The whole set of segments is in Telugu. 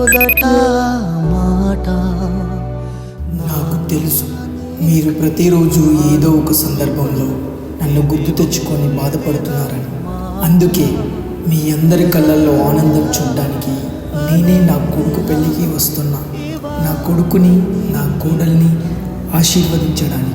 సరిపోదట మాట. నాకు తెలుసు మీరు ప్రతిరోజు ఏదో ఒక సందర్భంలో నన్ను గుర్తు తెచ్చుకొని బాధపడుతున్నారని. అందుకే మీ అందరి కళ్ళల్లో ఆనందం చూడడానికి నేనే నా కొడుకు పెళ్ళికి వస్తున్నా, నా కొడుకుని నా కోడల్ని ఆశీర్వదించడానికి.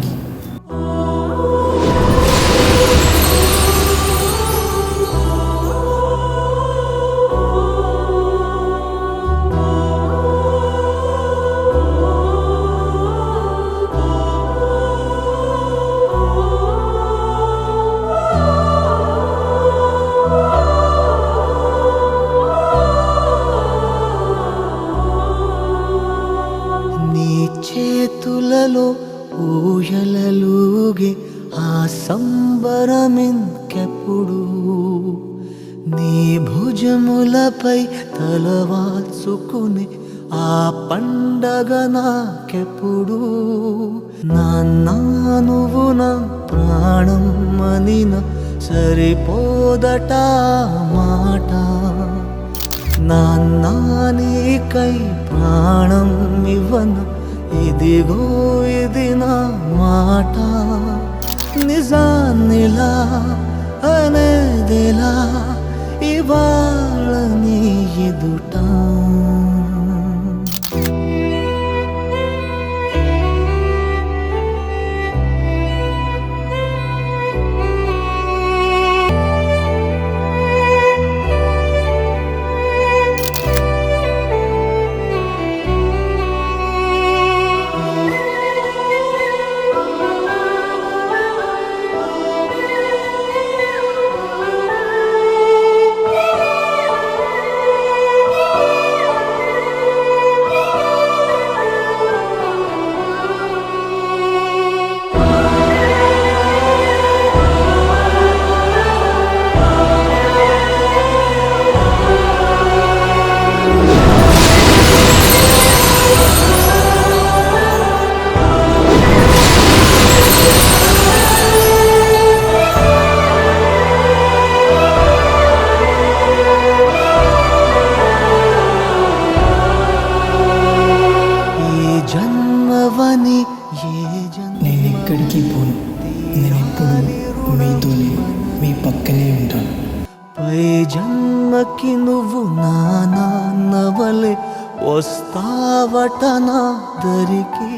చేతులలో ఊయలలుగే ఆ సంబరమింకెప్పుడు, నీ భుజములపై తలవాల్చుకుని ఆ పండగ నాకెప్పుడు. నాన్నా నువ్వు నా ప్రాణం అనిన సరిపోదట మాట. నాన్నా నీకై ప్రాణం ఇవ్వన ఇదిగో ఇది నా మాట. నిజాన్నిలా అనేదిలా ఇవాళ నీ ఎదుట. నేను ఎక్కడికి పోను, నేను ఎప్పుడు మీతోనే, మీ పక్కనే ఉంటాను. పై జన్మకి నువ్వు నా నాన్నవలే వస్తావట నా దరికి.